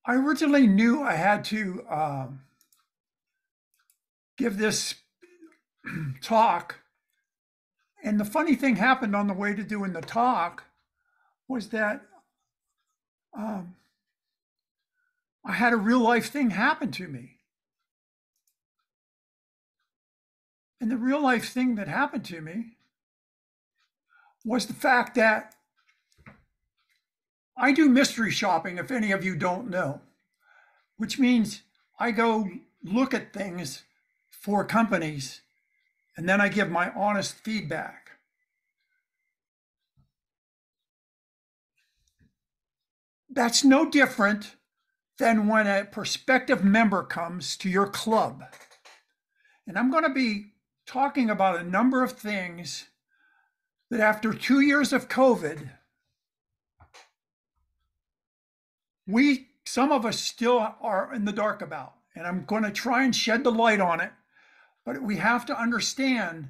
I originally knew I had to give this talk. And the funny thing happened on the way to doing the talk was that um, I had a real life thing happen to me. And the real life thing that happened to me was the fact that I do mystery shopping, if any of you don't know, which means I go look at things for companies and then I give my honest feedback. That's no different than when a prospective member comes to your club. And I'm going to be talking about a number of things that after 2 years of COVID, some of us still are in the dark about. And I'm going to try and shed the light on it. But we have to understand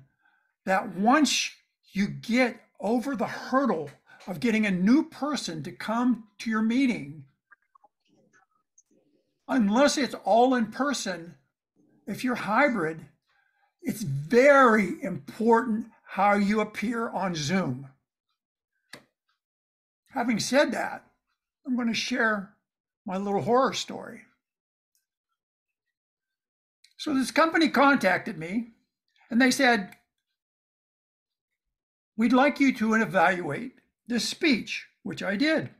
that once you get over the hurdle of getting a new person to come to your meeting, unless it's all in person, if you're hybrid, it's very important how you appear on Zoom. Having said that, I'm going to share my little horror story. So this company contacted me and they said, we'd like you to evaluate this speech, which I did.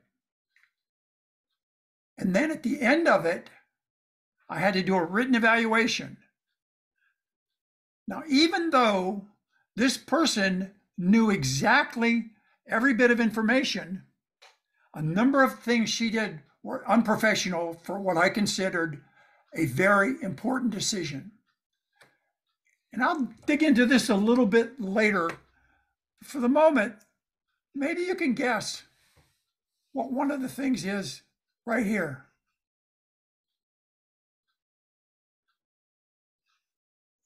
And then at the end of it, I had to do a written evaluation. Now, even though this person knew exactly every bit of information, a number of things she did were unprofessional for what I considered a very important decision. And I'll dig into this a little bit later. For the moment, maybe you can guess what one of the things is right here.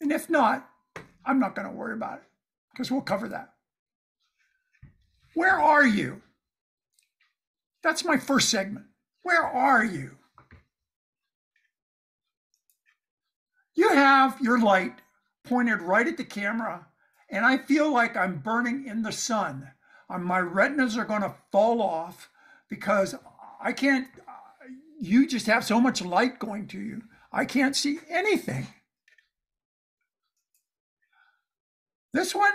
And if not, I'm not going to worry about it because we'll cover that. Where are you? That's my first segment. Where are you? You have your light pointed right at the camera, and I feel like I'm burning in the sun. My retinas are going to fall off because I can't, you just have so much light going to you. I can't see anything. This one,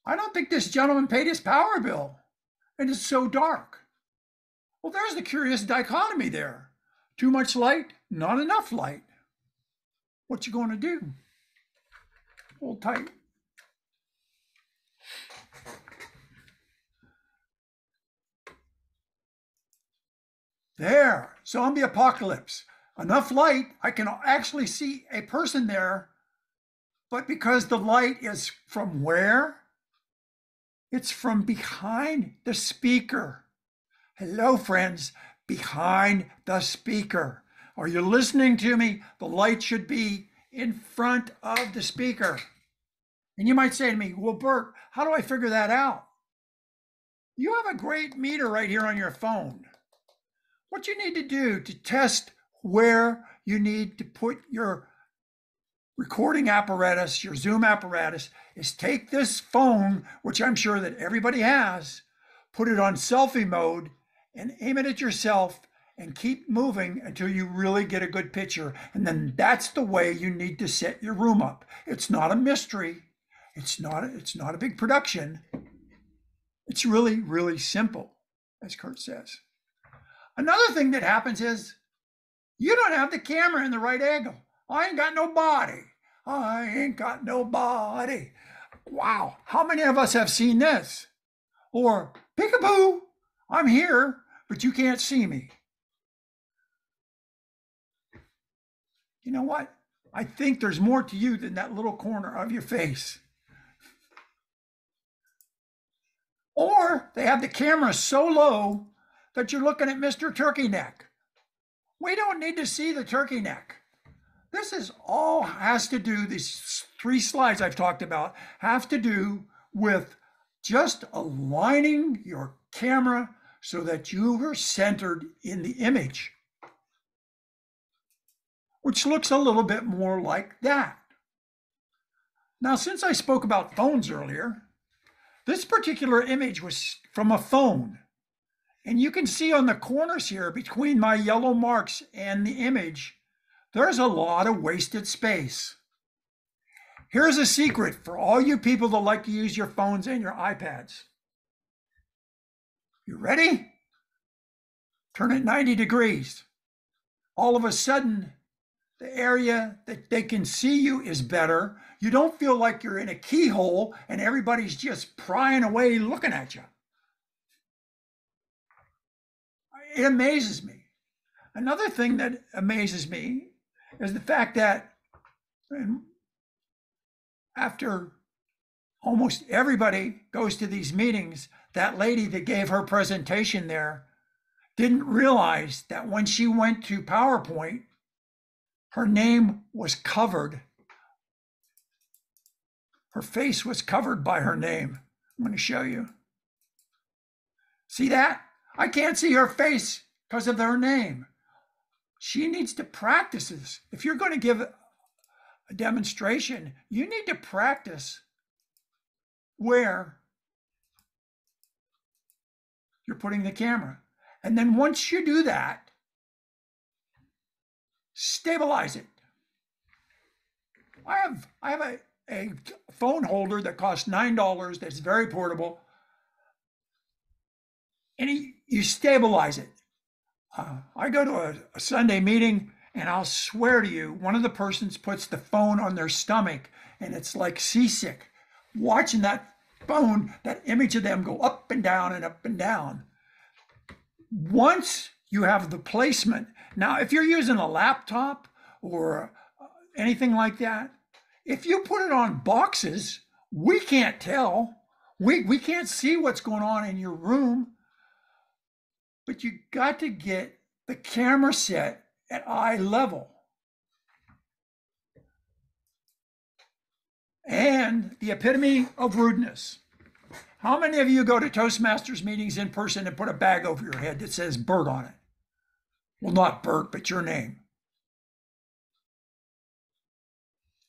I don't think this gentleman paid his power bill, and it's so dark. Well, there's the curious dichotomy there. Too much light, not enough light. What you going to do? Hold tight. There, zombie apocalypse. Enough light, I can actually see a person there, but because the light is from where? It's from behind the speaker. Hello, friends, behind the speaker. Are you listening to me? The light should be in front of the speaker. And you might say to me, well, Bert, how do I figure that out? You have a great meter right here on your phone. What you need to do to test where you need to put your recording apparatus, your Zoom apparatus, is take this phone, which I'm sure that everybody has, put it on selfie mode and aim it at yourself and keep moving until you really get a good picture. And then that's the way you need to set your room up. It's not a mystery. It's not a big production. It's really, really simple, as Kurt says. Another thing that happens is you don't have the camera in the right angle. I ain't got no body. I ain't got no body. Wow, how many of us have seen this? Or, peekaboo, I'm here, but you can't see me. You know what? I think there's more to you than that little corner of your face. Or they have the camera so low that you're looking at Mr. Turkey Neck. We don't need to see the turkey neck. This is all has to do, these 3 slides I've talked about, have to do with just aligning your camera so that you are centered in the image. which looks a little bit more like that. Now, since I spoke about phones earlier, this particular image was from a phone. And you can see on the corners here between my yellow marks and the image, there's a lot of wasted space. Here's a secret for all you people that like to use your phones and your iPads. You ready? Turn it 90 degrees. All of a sudden, the area that they can see you is better. You don't feel like you're in a keyhole and everybody's just prying away looking at you. It amazes me. Another thing that amazes me is the fact that after almost everybody goes to these meetings, that lady that gave her presentation there didn't realize that when she went to PowerPoint, her name was covered. Her face was covered by her name. I'm going to show you. See that? I can't see her face because of her name. She needs to practice this. If you're going to give a demonstration, you need to practice where you're putting the camera. And then once you do that, stabilize it. I have a phone holder that costs $9 that's very portable. And you stabilize it. I go to a Sunday meeting, and I'll swear to you, one of the persons puts the phone on their stomach, and it's like seasick. Watching that phone, that image of them go up and down and up and down. Once you have the placement, now if you're using a laptop or anything like that, if you put it on boxes, we can't tell. We can't see what's going on in your room. But you got to get the camera set at eye level. And the epitome of rudeness. How many of you go to Toastmasters meetings in person and put a bag over your head that says Bert on it? Well, not Bert, but your name.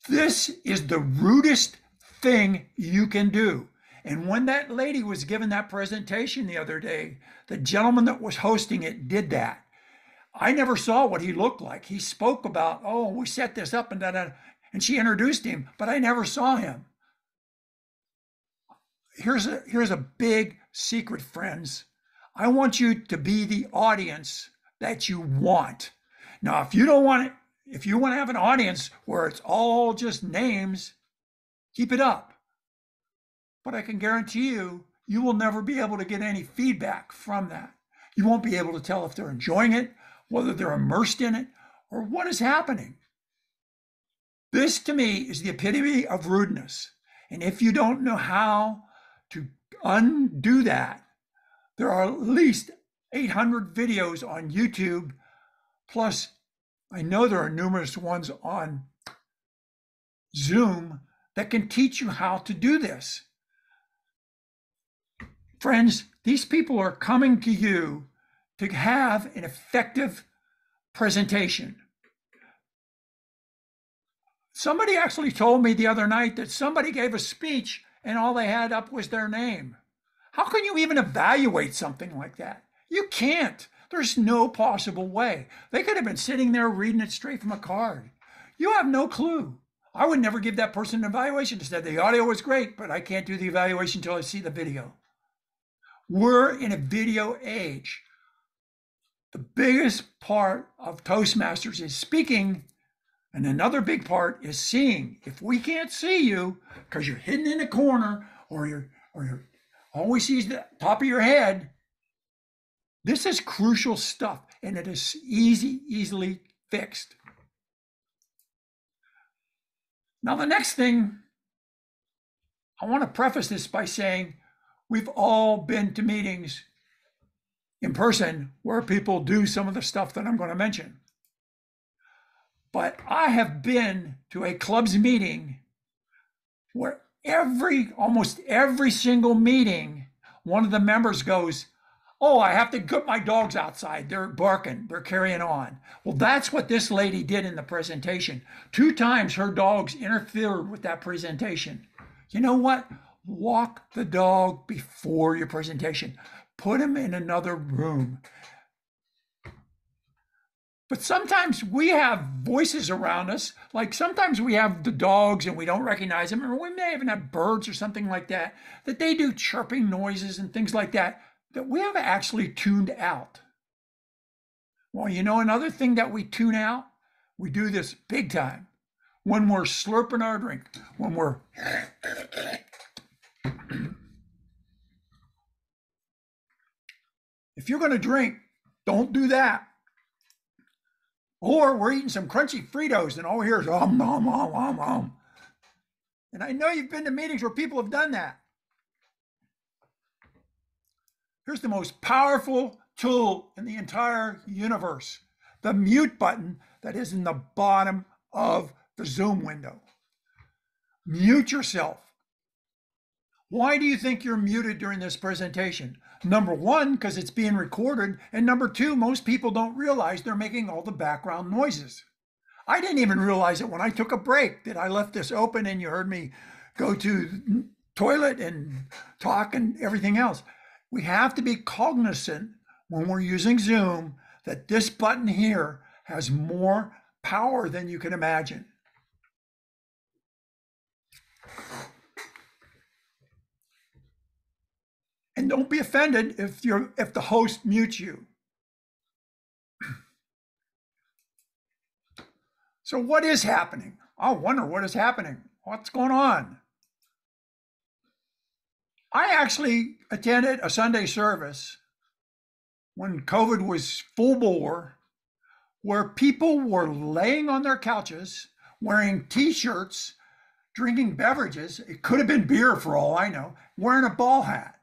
This is the rudest thing you can do. And when that lady was given that presentation the other day, the gentleman that was hosting it did that. I never saw what he looked like. He spoke about, oh, we set this up and da-da, and she introduced him, but I never saw him. Here's a big secret, friends. I want you to be the audience that you want. Now, if you want to have an audience where it's all just names, keep it up. But I can guarantee you, you will never be able to get any feedback from that. You won't be able to tell if they're enjoying it, whether they're immersed in it, or what is happening. This, to me, is the epitome of rudeness. And if you don't know how to undo that, there are at least 800 videos on YouTube, plus I know there are numerous ones on Zoom that can teach you how to do this. Friends, these people are coming to you to have an effective presentation. Somebody actually told me the other night that somebody gave a speech and all they had up was their name. How can you even evaluate something like that? You can't. There's no possible way. They could have been sitting there reading it straight from a card. You have no clue. I would never give that person an evaluation. They said the audio was great, but I can't do the evaluation until I see the video. We're in a video age. The biggest part of Toastmasters is speaking, and another big part is seeing. If we can't see you because you're hidden in a corner or you're always sees the top of your head, this is crucial stuff, and it is easily fixed. Now, the next thing, I want to preface this by saying we've all been to meetings in person where people do some of the stuff that I'm going to mention. But I have been to a club's meeting where almost every single meeting, one of the members goes, Oh, I have to get my dogs outside. They're barking. They're carrying on. Well, that's what this lady did in the presentation. 2 times her dogs interfered with that presentation. You know what? Walk the dog before your presentation. Put him in another room. But sometimes we have voices around us. Like sometimes we have the dogs and we don't recognize them. Or we may even have birds or something like that, that they do chirping noises and things like that, that we have actually tuned out. Well, you know, another thing that we tune out, we do this big time. When we're slurping our drink, when we're if you're going to drink, don't do that. Or we're eating some crunchy Fritos and all we hear is nom, nom, nom. And I know you've been to meetings where people have done that. Here's the most powerful tool in the entire universe, the mute button that is in the bottom of the Zoom window. Mute yourself. Why do you think you're muted during this presentation? Number 1, because it's being recorded. And number 2, most people don't realize they're making all the background noises. I didn't even realize it when I took a break that I left this open and you heard me go to the toilet and talk and everything else. We have to be cognizant when we're using Zoom that this button here has more power than you can imagine. And don't be offended if the host mutes you. So what is happening? I wonder what is happening. What's going on? I actually attended a Sunday service when COVID was full bore, where people were laying on their couches, wearing t-shirts, drinking beverages. It could have been beer for all I know, wearing a ball hat.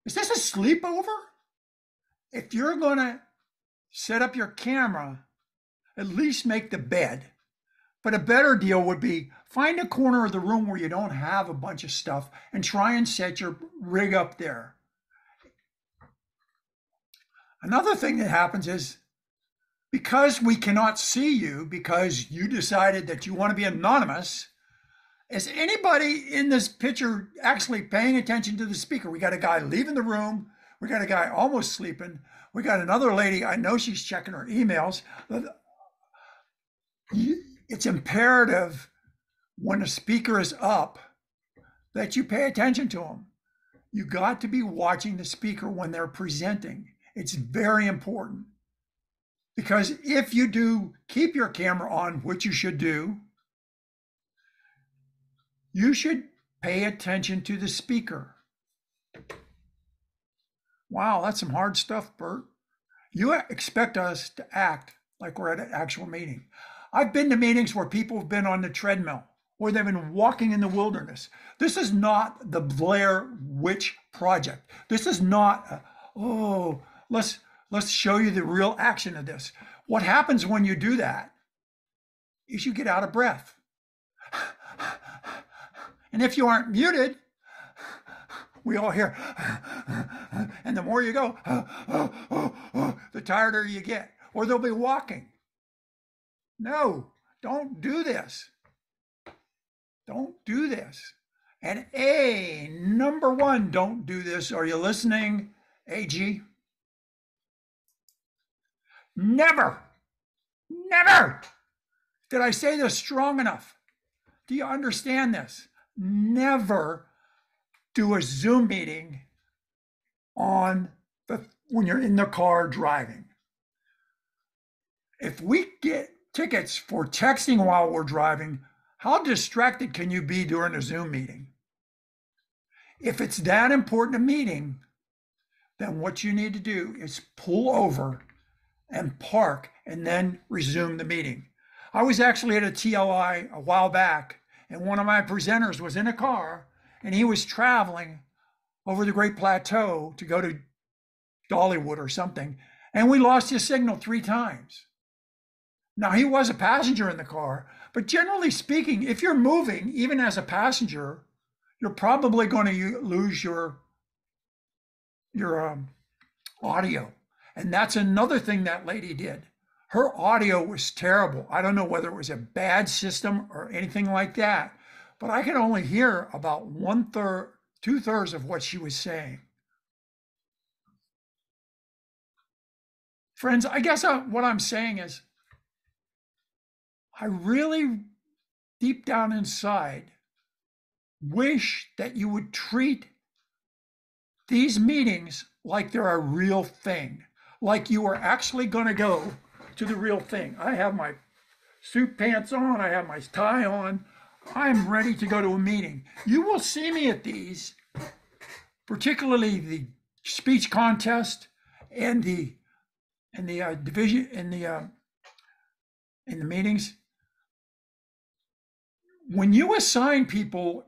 Is this a sleepover? If you're going to set up your camera, at least make the bed. But a better deal would be find a corner of the room where you don't have a bunch of stuff and try and set your rig up there. Another thing that happens is because we cannot see you, because you decided that you want to be anonymous, is anybody in this picture actually paying attention to the speaker? We got a guy leaving the room. We got a guy almost sleeping. We got another lady, I know she's checking her emails. It's imperative when a speaker is up that you pay attention to them. You got to be watching the speaker when they're presenting. It's very important. Because if you do keep your camera on, which you should do, you should pay attention to the speaker. Wow, that's some hard stuff, Bert. You expect us to act like we're at an actual meeting. I've been to meetings where people have been on the treadmill, or they've been walking in the wilderness. This is not the Blair Witch Project. This is not, let's show you the real action of this. What happens when you do that is you get out of breath. And if you aren't muted, we all hear, and the more you go, the tireder you get, or they'll be walking. No, don't do this. Don't do this. And number 1, don't do this. Are you listening, AG? Never, never did I say this strong enough. Do you understand this? Never do a Zoom meeting when you're in the car driving. If we get tickets for texting while we're driving, how distracted can you be during a Zoom meeting? If it's that important a meeting, then what you need to do is pull over and park and then resume the meeting. I was actually at a TLI a while back, and one of my presenters was in a car and he was traveling over the Great Plateau to go to Dollywood or something, and we lost his signal 3 times. Now, he was a passenger in the car, but generally speaking, if you're moving, even as a passenger, you're probably going to lose your your audio. And that's another thing that lady did. Her audio was terrible. I don't know whether it was a bad system or anything like that, but I could only hear about 1/3, 2/3 of what she was saying. Friends, I guess what I'm saying is, I really, deep down inside, wish that you would treat these meetings like they're a real thing, like you are actually going to go to the real thing. I have my suit pants on, I have my tie on, I'm ready to go to a meeting. You will see me at these, particularly the speech contest and the division in the meetings. When you assign people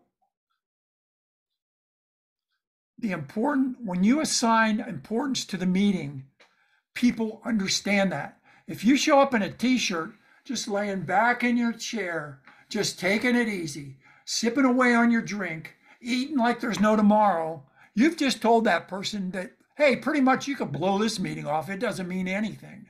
when you assign importance to the meeting, people understand that. If you show up in a t-shirt, just laying back in your chair, just taking it easy, sipping away on your drink, eating like there's no tomorrow, you've just told that person that, hey, pretty much you could blow this meeting off. It doesn't mean anything.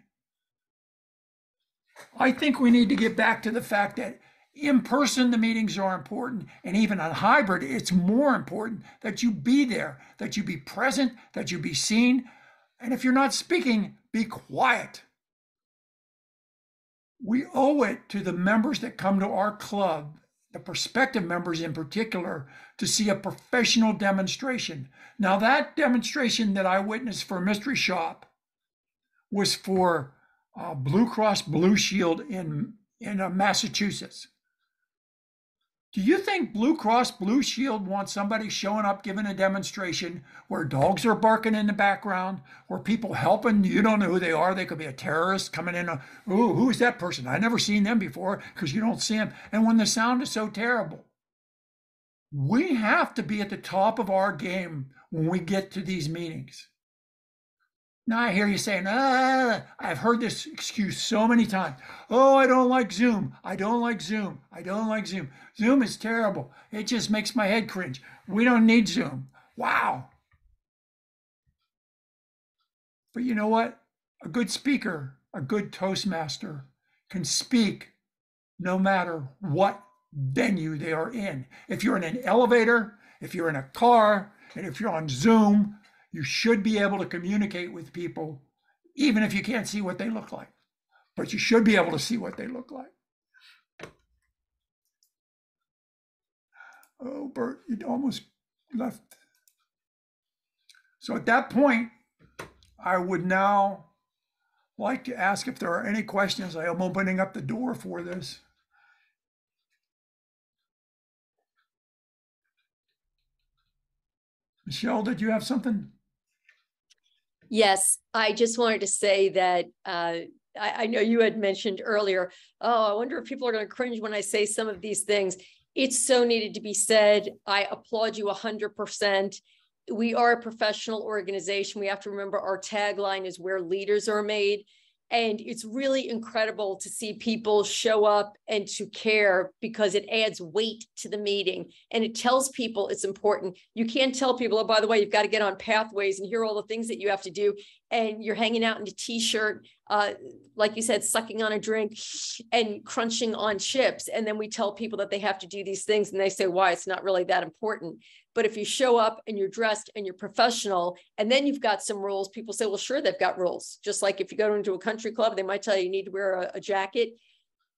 I think we need to get back to the fact that in person, the meetings are important. And even on hybrid, it's more important that you be there, that you be present, that you be seen. And if you're not speaking, be quiet. We owe it to the members that come to our club, the prospective members in particular, to see a professional demonstration. Now, that demonstration that I witnessed for Mystery Shop was for Blue Cross Blue Shield in Massachusetts. Do you think Blue Cross Blue Shield wants somebody showing up giving a demonstration where dogs are barking in the background, where people helping, you don't know who they are, they could be a terrorist coming in, ooh, who's that person? I've never seen them before, because you don't see them. And when the sound is so terrible, we have to be at the top of our game when we get to these meetings. Now I hear you saying, I've heard this excuse so many times. Oh, I don't like Zoom. I don't like Zoom. I don't like Zoom. Zoom is terrible. It just makes my head cringe. We don't need Zoom. Wow. But you know what? A good speaker, a good Toastmaster can speak no matter what venue they are in. If you're in an elevator, if you're in a car, and if you're on Zoom, you should be able to communicate with people, even if you can't see what they look like. But you should be able to see what they look like. Oh, Bert, you almost left. So at that point, I would now like to ask if there are any questions. I am opening up the door for this. Michelle, did you have something? Yes, I just wanted to say that I know you had mentioned earlier, oh, I wonder if people are going to cringe when I say some of these things. It's so needed to be said. I applaud you 100%. We are a professional organization. We have to remember our tagline is where leaders are made. And it's really incredible to see people show up and to care, because it adds weight to the meeting and it tells people it's important. You can't tell people, oh, by the way, you've got to get on Pathways and here are all the things that you have to do. And you're hanging out in a t-shirt, like you said, sucking on a drink and crunching on chips. And then we tell people that they have to do these things and they say, why? It's not really that important. But if you show up and you're dressed and you're professional, and then you've got some rules, people say, well, sure, they've got rules. Just like if you go into a country club, they might tell you you need to wear a jacket.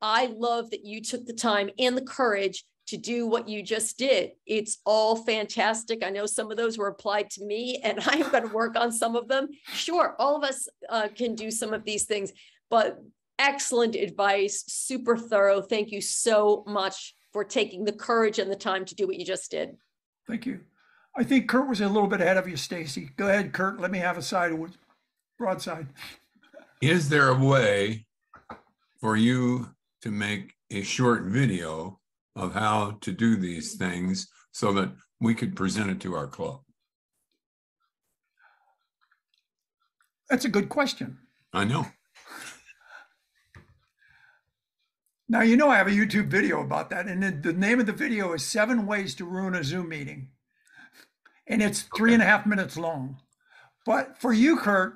I love that you took the time and the courage to do what you just did. It's all fantastic. I know some of those were applied to me and I'm going to work on some of them. Sure, all of us can do some of these things, but excellent advice, super thorough. Thank you so much for taking the courage and the time to do what you just did. Thank you. I think Kurt was a little bit ahead of you, Stacy. Go ahead, Kurt. Let me have a side broadside. Is there a way for you to make a short video of how to do these things so that we could present it to our club? That's a good question. I know. Now, you know, I have a YouTube video about that, and the name of the video is 7 Ways to Ruin a Zoom Meeting. And it's 3.5 minutes long. But for you, Kurt,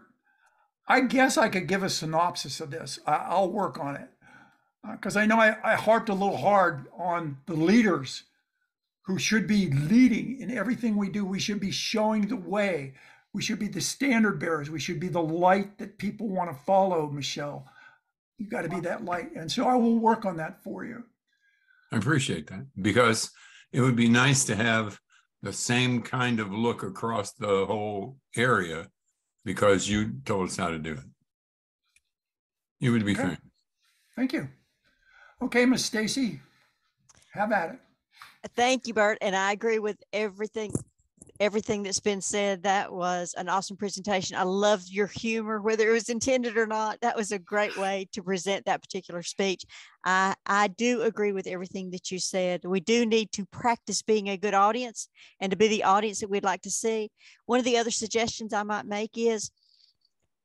I guess I could give a synopsis of this. I'll work on it because I know I harped a little hard on the leaders who should be leading in everything we do. We should be showing the way. We should be the standard bearers. We should be the light that people want to follow, Michelle. You've got to be that light. And so I will work on that for you. I appreciate that, because it would be nice to have the same kind of look across the whole area, because you told us how to do it. You would be Okay. famous. Thank you. Okay, Miss Stacy, have at it. Thank you, Bert. And I agree with everything that's been said. That was an awesome presentation. I loved your humor, whether it was intended or not. That was a great way to present that particular speech. I do agree with everything that you said. We do need to practice being a good audience and to be the audience that we'd like to see. One of the other suggestions I might make is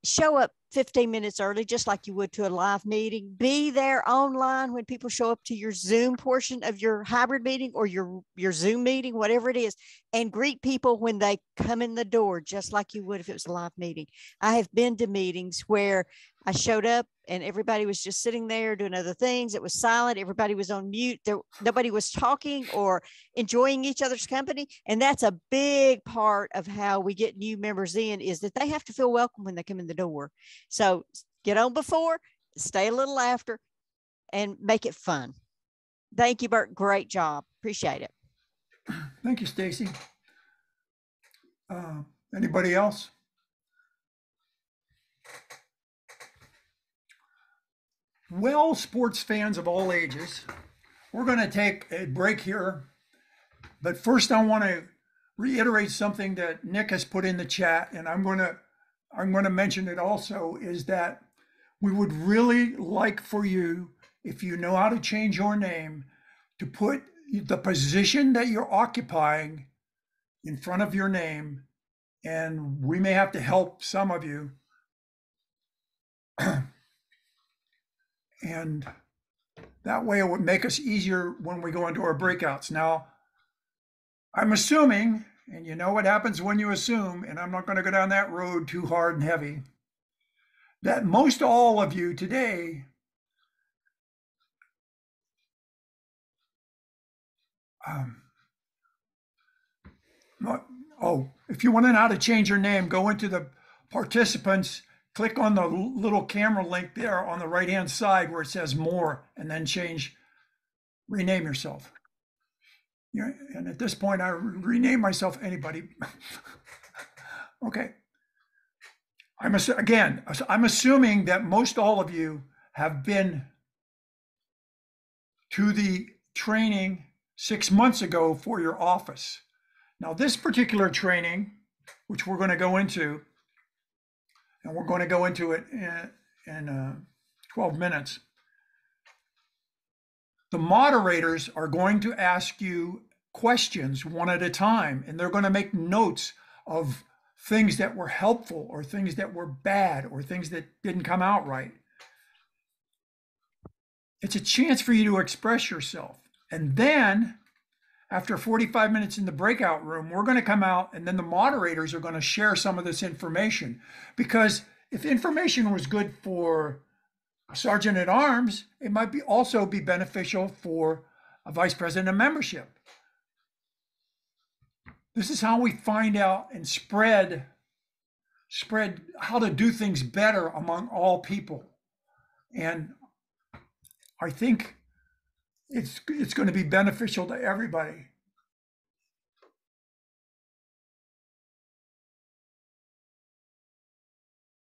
show up 15 minutes early, just like you would to a live meeting. Be there online when people show up to your Zoom portion of your hybrid meeting or your Zoom meeting, whatever it is, and greet people when they come in the door, just like you would if it was a live meeting. I have been to meetings where I showed up and everybody was just sitting there doing other things. It was silent. Everybody was on mute. Nobody was talking or enjoying each other's company. And that's a big part of how we get new members in, is that they have to feel welcome when they come in the door. So get on before, stay a little after, and make it fun. Thank you, Bert. Great job. Appreciate it. Thank you, Stacy. Anybody else? Well, sports fans of all ages, we're going to take a break here. But first, I want to reiterate something that Nick has put in the chat, and I'm going to mention it also, is that we would really like for you, if you know how to change your name, to put the position that you're occupying in front of your name, and we may have to help some of you. And that way it would make us easier when we go into our breakouts. Now, I'm assuming, and you know what happens when you assume, and I'm not going to go down that road too hard and heavy, that most all of you today if you want to know how to change your name, go into the participants, click on the little camera link there on the right-hand side where it says more, and then rename yourself. Yeah, and at this point, I rename myself anybody. Okay. I'm assuming that most all of you have been to the training 6 months ago for your office. Now, this particular training, which we're going to go into, and we're going to go into it in 12 minutes, the moderators are going to ask you questions one at a time, and they're going to make notes of things that were helpful or things that were bad or things that didn't come out right. It's a chance for you to express yourself. And then after 45 minutes in the breakout room, we're going to come out, and then the moderators are going to share some of this information. Because if information was good for a sergeant at arms, it might also be beneficial for a vice president of membership. This is how we find out and spread how to do things better among all people. And I think it's going to be beneficial to everybody.